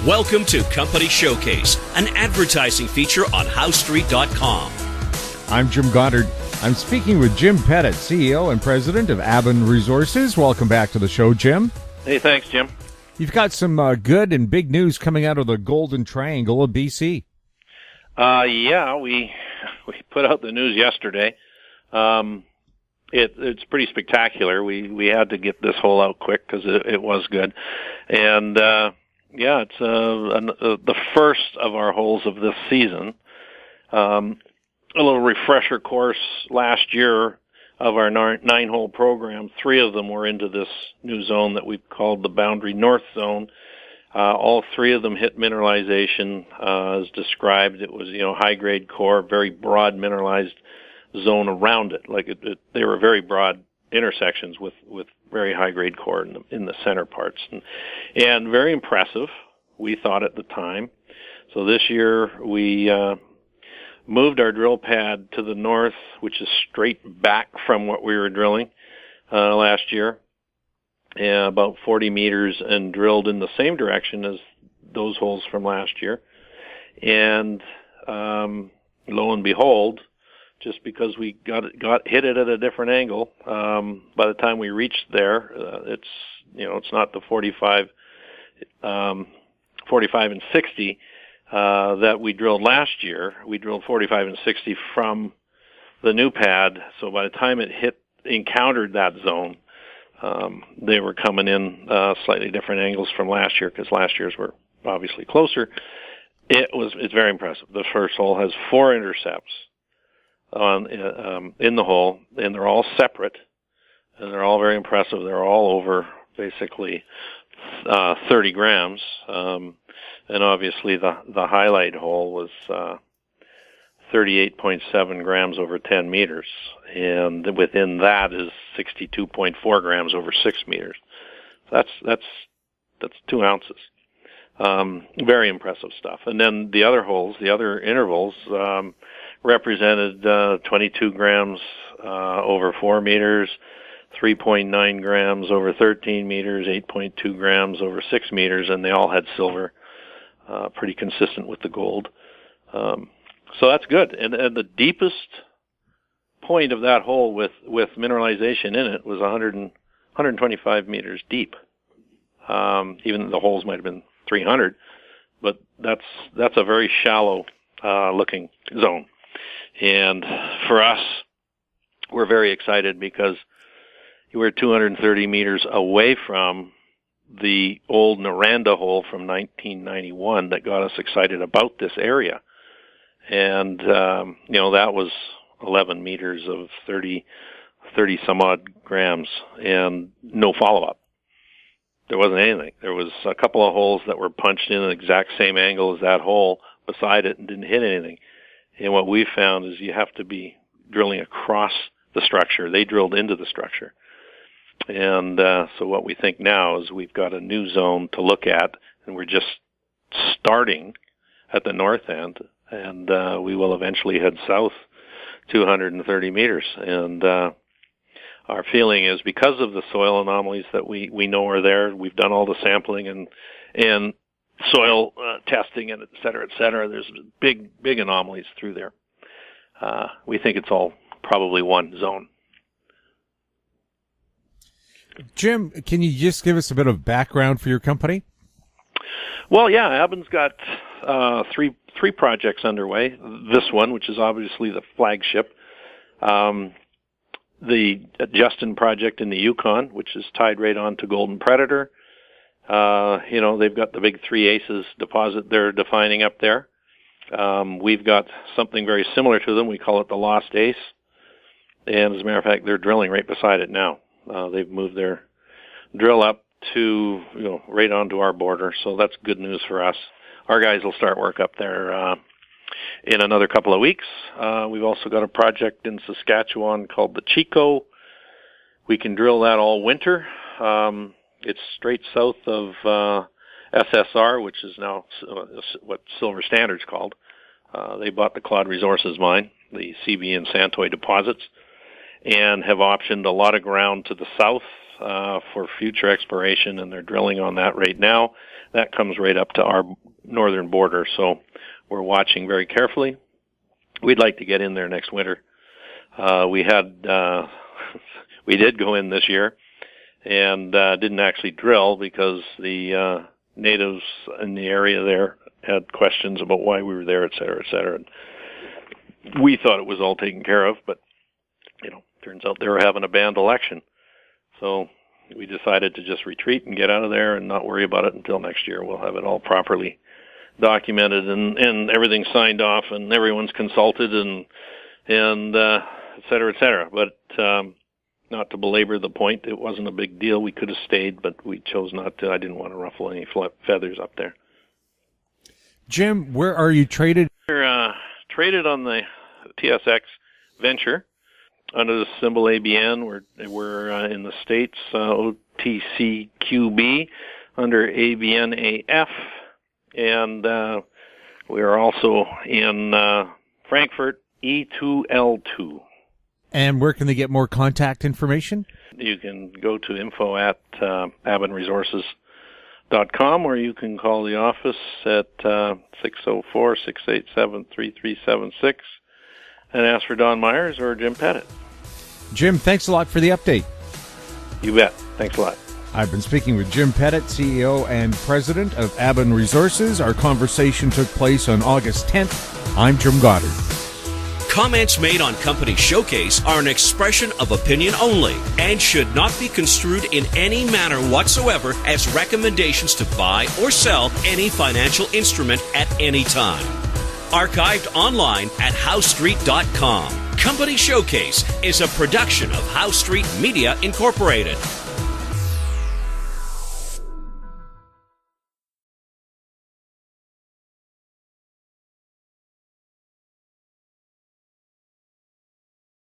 Welcome to Company Showcase, an advertising feature on HowStreet.com. I'm Jim Goddard. I'm speaking with Jim Pettit, CEO and President of Aben Resources. Welcome back to the show, Jim. Hey, thanks, Jim. You've got some good and big news coming out of the Golden Triangle of BC. Yeah, we put out the news yesterday. It's pretty spectacular. We had to get this hole out quick because it was good, and it's the first of our holes of this season. A little refresher course last year of our 9-hole program. 3 of them were into this new zone that we've called the Boundary North Zone. All 3 of them hit mineralization as described. It was, high-grade core, very broad mineralized zone around it. They were very broad intersections with very high-grade core in the center parts. And very impressive, we thought at the time. So this year we moved our drill pad to the north, which is straight back from what we were drilling last year, about 40 meters, and drilled in the same direction as those holes from last year. And lo and behold, just because we hit it at a different angle, by the time we reached there, it's not the 45 and 60 that we drilled last year. We drilled 45 and 60 from the new pad. So by the time it encountered that zone, they were coming in slightly different angles from last year, because last year's were obviously closer. It's very impressive. The first hole has 4 intercepts in the hole, and they're all separate, and they're all very impressive. They're all over basically 30 grams, and obviously the highlight hole was 38.7 grams over 10 meters, and within that is 62.4 grams over 6 meters. That's 2 ounces. Very impressive stuff. And then the other holes, the other intervals, represented 22 grams over 4 meters, 3.9 grams over 13 meters, 8.2 grams over 6 meters, and they all had silver, pretty consistent with the gold. So that's good. And the deepest point of that hole with mineralization in it was 125 meters deep. Even the holes might have been 300, but that's a very shallow looking zone. And for us, we're very excited because we're 230 meters away from the old Noranda hole from 1991 that got us excited about this area. And, that was 11 meters of 30 some odd grams and no follow-up. There wasn't anything. There was a couple of holes that were punched in an exact same angle as that hole beside it and didn't hit anything. And what we found is you have to be drilling across the structure. They drilled into the structure. And so what we think now is we've got a new zone to look at, and we're just starting at the north end, and we will eventually head south 230 meters. And our feeling is, because of the soil anomalies that we know are there, we've done all the sampling and soil testing and et cetera, there's big anomalies through there. We think it's all probably one zone. Jim, can you just give us a bit of background for your company? Well, yeah, Aben's got three projects underway. This one, which is obviously the flagship, the Justin project in the Yukon, which is tied right on to Golden Predator. They've got the big 3 Aces deposit they're defining up there. We've got something very similar to them. We call it the Lost Ace. And as a matter of fact, they're drilling right beside it now. They've moved their drill up to, right onto our border. So that's good news for us. Our guys will start work up there in another couple of weeks. We've also got a project in Saskatchewan called the Chico. We can drill that all winter. It's straight south of SSR, which is now what Silver Standard's called. They bought the Claude Resources mine, the CB and Santoy deposits, and have optioned a lot of ground to the south for future exploration, and they're drilling on that right now. That comes right up to our northern border, so we're watching very carefully. We'd like to get in there next winter. We did go in this year and didn't actually drill because the natives in the area there had questions about why we were there, et cetera, et cetera. And we thought it was all taken care of, but turns out they were having a banned election. So we decided to just retreat and get out of there and not worry about it until next year. We'll have it all properly documented and everything signed off and everyone's consulted and et cetera, et cetera. But not to belabor the point, it wasn't a big deal. We could have stayed, but we chose not to. I didn't want to ruffle any feathers up there. Jim, where are you traded? We're traded on the TSX Venture under the symbol ABN. We're in the States, OTCQB under ABN AF, and we are also in Frankfurt E2L2. And where can they get more contact information? You can go to info@abenresources.com, or you can call the office at 604-687-3376 and ask for Don Myers or Jim Pettit. Jim, thanks a lot for the update. You bet. Thanks a lot. I've been speaking with Jim Pettit, CEO and President of Aben Resources. Our conversation took place on August 10th. I'm Jim Goddard. Comments made on Company Showcase are an expression of opinion only and should not be construed in any manner whatsoever as recommendations to buy or sell any financial instrument at any time. Archived online at howstreet.com. Company Showcase is a production of Howe Street Media Incorporated.